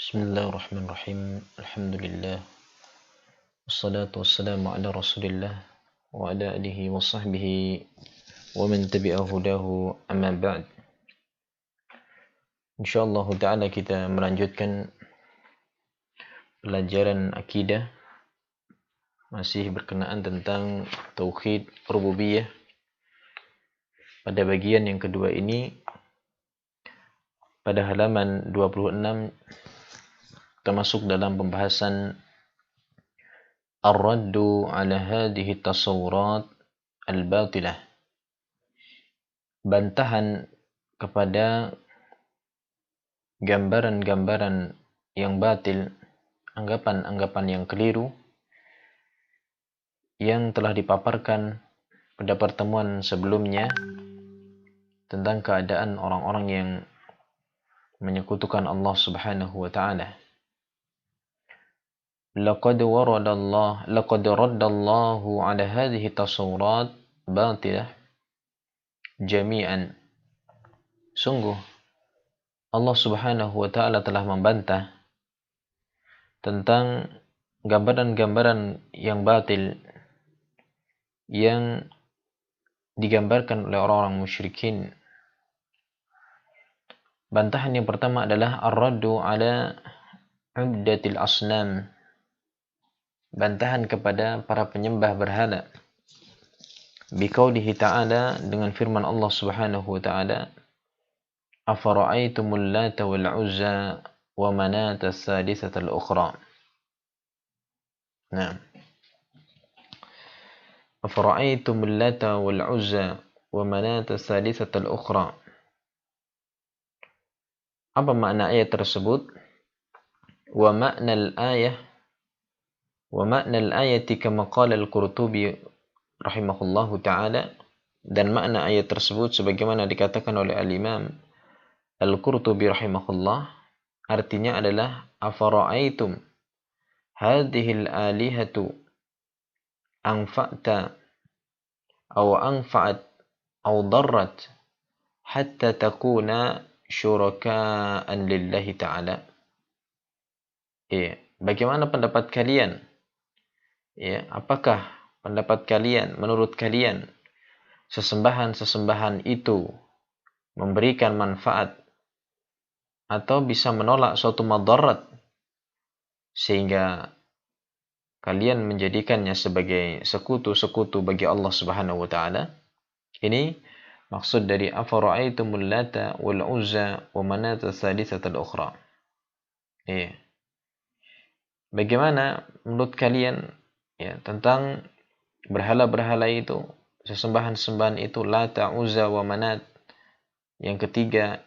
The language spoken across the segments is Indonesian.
Bismillahirrahmanirrahim. Alhamdulillah. Wassalatu wassalamu ala Rasulillah wa ala alihi wa sahbihi wa man tabi'a hudahu amma ba'd. Insyaallah taala kita melanjutkan pelajaran akidah masih berkenaan tentang tauhid rububiyah. Pada bagian yang kedua ini pada halaman 26 kita masuk dalam pembahasan Ar-raddu ala hadhihi tasawurat al-batilah. Bantahan kepada gambaran-gambaran yang batil, anggapan-anggapan yang keliru yang telah dipaparkan pada pertemuan sebelumnya tentang keadaan orang-orang yang menyekutukan Allah Subhanahu wa taala. Laqad raddallahu ala hadhihi tasawurat batilah jami'an. Sungguh Allah Subhanahu wa taala telah membantah tentang gambaran-gambaran yang batil yang digambarkan oleh orang-orang musyrikin. Bantahan yang pertama adalah ar-raddu ala ubdatil asnam. Bantahan kepada para penyembah berhala. Biqaulihi ta'ala, dengan firman Allah Subhanahu wa ta'ala, afara'aitumul lata wal uzza wa manata tsalitsata al-ukhra. Nah. Afara'aitumul lata wal uzza wa manata tsalitsata al-ukhra. Apa makna ayat tersebut? Wa ma'nal ayati kama qala al-Qurtubi rahimahullahu ta'ala, dan makna ayat tersebut sebagaimana dikatakan oleh al-Imam al-Qurtubi rahimahullah, artinya adalah afara'aitum hadhihi al-alihatu anfa'ta aw anfa'at aw darrat hatta takuna syuraka'an lillahi ta'ala. Bagaimana pendapat kalian? Apakah pendapat kalian, menurut kalian, sesembahan-sesembahan itu memberikan manfaat atau bisa menolak suatu madarat sehingga kalian menjadikannya sebagai sekutu-sekutu bagi Allah Subhanahu wa taala? Ini maksud dari afara'aitumul lata wal uzza wa manata tsalitsata al-ukhra. Bagaimana menurut kalian tentang berhala-berhala itu, sesembahan-sembahan itu, Lata, Uzza, wa Manat, yang ketiga,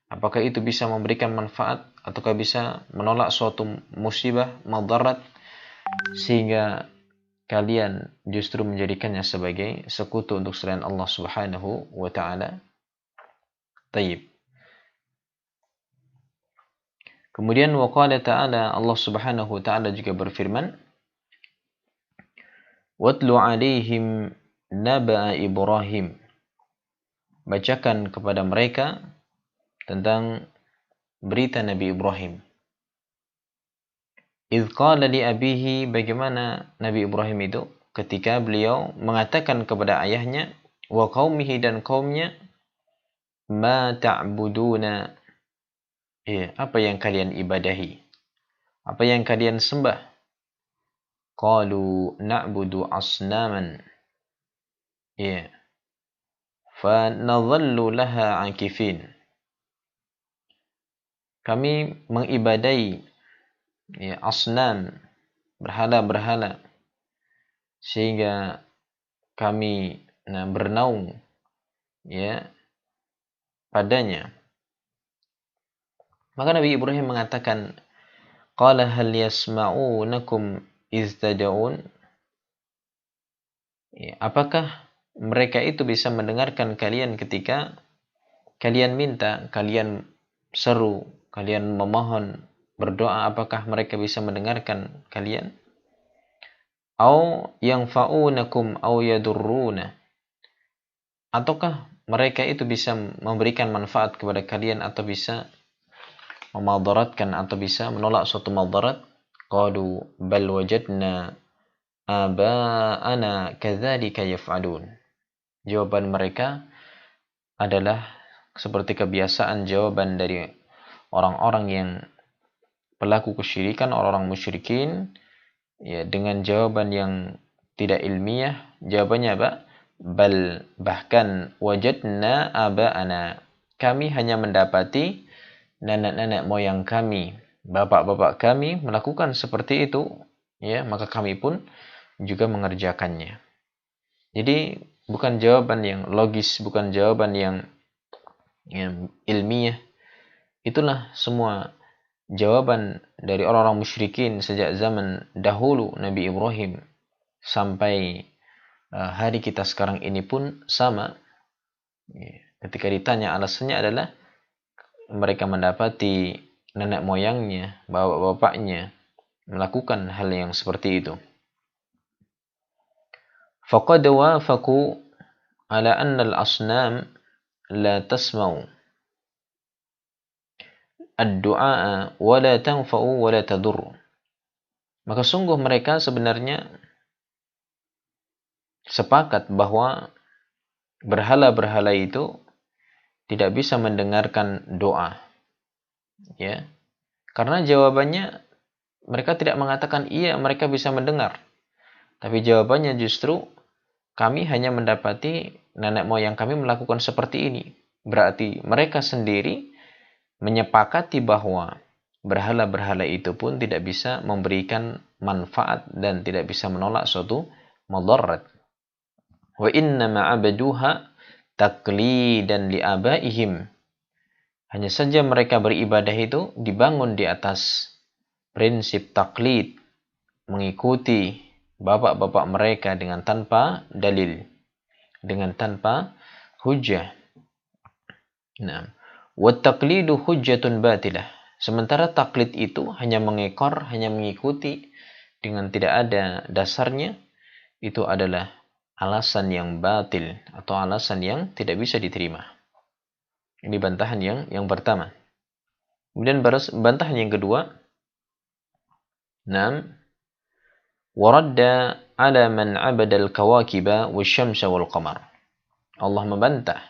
apakah itu bisa memberikan manfaat ataukah bisa menolak suatu musibah, madarat, sehingga kalian justru menjadikannya sebagai sekutu untuk selain Allah Subhanahu wa ta'ala? Tayyib. Kemudian waqala ta'ala, Allah Subhanahu wa ta'ala juga berfirman, watlu alaihim naba'a Ibrahim. Bacakan kepada mereka tentang berita Nabi Ibrahim. Idz qala li abihi, bagaimana Nabi Ibrahim itu ketika beliau mengatakan kepada ayahnya, wa qaumihi, dan kaumnya, ma ta'buduna, apa yang kalian ibadahi, apa yang kalian sembah. Qalu na'budu asnaman, fa nadhallu laha akifin. Kami mengibadai asnam, berhala-berhala, sehingga kami bernaung padanya. Maka Nabi Ibrahim mengatakan, qala hal yasma'unakum iz tad'un. Apakah mereka itu bisa mendengarkan kalian ketika kalian minta, kalian seru, kalian memohon, berdoa, apakah mereka bisa mendengarkan kalian? Au yanfa'unakum au yadurruna. Ataukah mereka itu bisa memberikan manfaat kepada kalian atau bisa memadaratkan atau bisa menolak suatu madarat? Qalu bal wajadna aba'ana kadzalika yaf'alun. Jawaban mereka adalah seperti kebiasaan jawaban dari orang-orang yang pelaku kesyirikan, orang-orang musyrikin, ya, dengan jawaban yang tidak ilmiah. Jawabannya apa? Bal, bahkan wajadna aba'ana, kami hanya mendapati nenek-nenek moyang kami, bapak-bapak kami melakukan seperti itu, ya, maka kami pun juga mengerjakannya. Jadi bukan jawaban yang logis, bukan jawaban yang ilmiah. Itulah semua jawaban dari orang-orang musyrikin sejak zaman dahulu Nabi Ibrahim sampai hari kita sekarang ini pun sama. Ketika ditanya, alasannya adalah mereka mendapati nenek moyangnya, bapak-bapaknya melakukan hal yang seperti itu. Faqad wafaqu ala anna al-asnam la tasma'u ad-du'a wa la tanfa'u wa la tadur. Maka sungguh mereka sebenarnya sepakat bahwa berhala-berhala itu tidak bisa mendengarkan doa. Ya. Karena jawabannya mereka tidak mengatakan iya mereka bisa mendengar. Tapi jawabannya justru kami hanya mendapati nenek moyang kami melakukan seperti ini. Berarti mereka sendiri menyepakati bahwa berhala-berhala itu pun tidak bisa memberikan manfaat dan tidak bisa menolak suatu madarat. Wa inna ma'abaduha taqlidan li'abaihim. Hanya saja mereka beribadah itu dibangun di atas prinsip taklid, mengikuti bapak-bapak mereka dengan tanpa dalil, dengan tanpa hujjah. Nah, wa taqlidu hujjatun batilah. Sementara taklid itu hanya mengekor, hanya mengikuti dengan tidak ada dasarnya, itu adalah alasan yang batil atau alasan yang tidak bisa diterima. Ini bantahan yang pertama. Kemudian bantahan yang kedua, nam waradda ala man abada al-kawakiba wasyamsa wal qamar. Allah membantah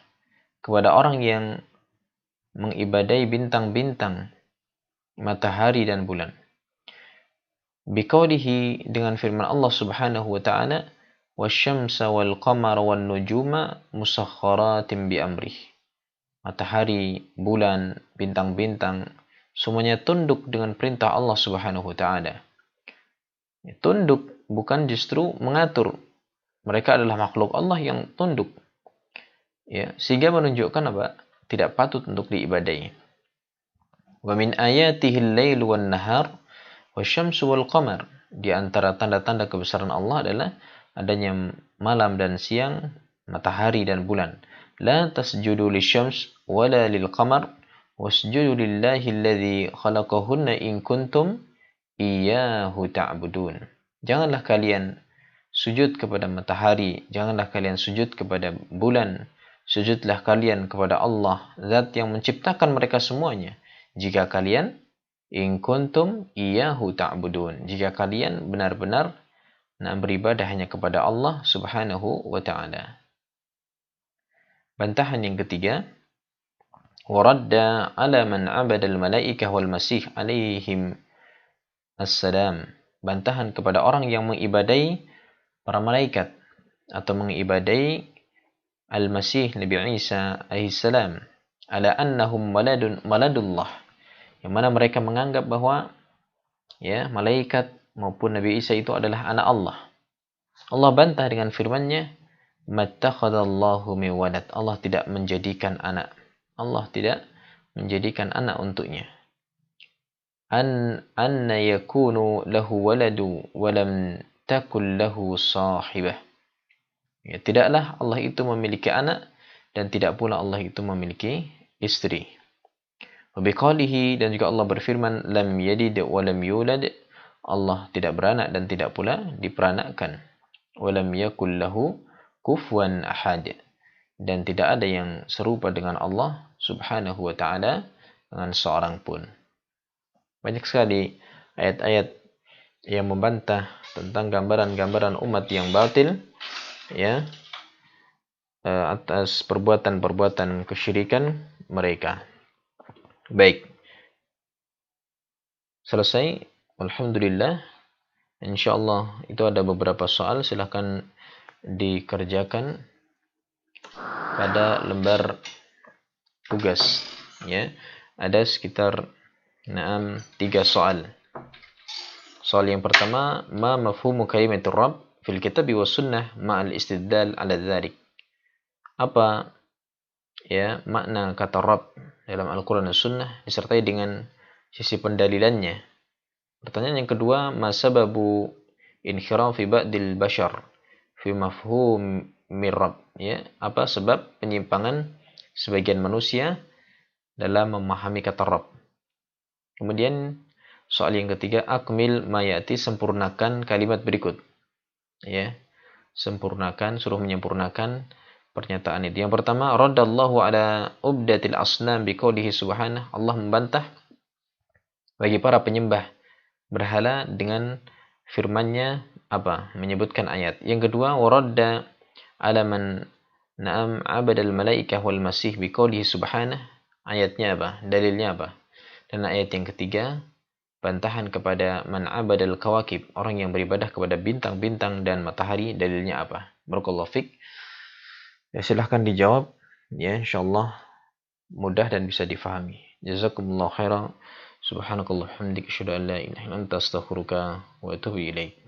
kepada orang yang mengibadai bintang-bintang, matahari dan bulan. Biqaulihi, dengan firman Allah Subhanahu wa taala, wasyamsa wal qamara wan nujuma musakhkharatin bi amrih. Matahari, bulan, bintang-bintang semuanya tunduk dengan perintah Allah Subhanahu wa taala. Tunduk bukan justru mengatur. Mereka adalah makhluk Allah yang tunduk. Ya, sehingga menunjukkan apa? Tidak patut untuk diibadai. Wa min ayatihi al-lail wan nahar wasyamsu wal qamar. Di antara tanda-tanda kebesaran Allah adalah adanya malam dan siang, matahari dan bulan. La tasjudu lisyams wala lil qamar wasjudu lillahi alladhi khalaqahunna in kuntum iyyahu ta'budun. Janganlah kalian sujud kepada matahari, janganlah kalian sujud kepada bulan. Sujudlah kalian kepada Allah, zat yang menciptakan mereka semuanya. Jika kalian in kuntum iyyahu ta'budun, jika kalian benar-benar beribadah hanya kepada Allah Subhanahu wa taala. Bantahan yang ketiga, waradda ala man 'abada al-malaikah wal masih alaihim assalam. Bantahan kepada orang yang mengibadai para malaikat atau mengibadai Al-Masih Nabi Isa alaihissalam, ala annahum maladullah, yang mana mereka menganggap bahwa ya malaikat maupun Nabi Isa itu adalah anak Allah. Allah bantah dengan firman-Nya, mattakhadallahu min walad. Allah tidak menjadikan anak. Allah tidak menjadikan anak untuknya. Anna yakunu lahu waladu wa lam takul lahu sahibah. Ya, tidaklah Allah itu memiliki anak dan tidak pula Allah itu memiliki istri. Wa biqalihi, dan juga Allah berfirman, lam yalid wa lam yulad. Allah tidak beranak dan tidak pula diperanakkan. Wa lam yakul lahu kufuwan ahad. Dan tidak ada yang serupa dengan Allah Subhanahu wa taala dengan seorang pun. Banyak sekali ayat-ayat yang membantah tentang gambaran-gambaran umat yang batil, ya, atas perbuatan-perbuatan kesyirikan mereka. Baik, selesai. Alhamdulillah. Insyaallah itu ada beberapa soal, silahkan dikerjakan pada lembar tugas, ya. Ada sekitar 3 soal. Soal yang pertama, ma mafhumu kalimatur rabb fil kitab wa sunnah ma'al istidlal ala dzalik. Apa, ya, makna kata rabb dalam Al-Qur'an dan Sunnah disertai dengan sisi pendalilannya. Pertanyaan yang kedua, ma sababu inhirafi ba'dil bashar fi mafhum rabb, ya, apa sebab penyimpangan sebagian manusia dalam memahami kata rabb. Kemudian soal yang ketiga, akmil mayati, sempurnakan kalimat berikut, ya, sempurnakan, suruh menyempurnakan pernyataan itu. Yang pertama, raddallahu ala ubdatil asnam biqaulihi subhanahu, Allah membantah bagi para penyembah berhala dengan firman-Nya apa? Menyebutkan ayat. Yang kedua, waradda ala man na'am abadal malaikah wal masih biqaulihi subhanahu, ayatnya apa? Dalilnya apa? Dan ayat yang ketiga, bantahan kepada man abadal kawakib, orang yang beribadah kepada bintang-bintang dan matahari, dalilnya apa? Barakallahu fik. Ya, silahkan dijawab, ya, insyaallah mudah dan bisa difahami. Jazakumullahu khairan. Subhanakallah hamdika asyhadu an la ilaha illa anta astaghfiruka wa atubu ilaik.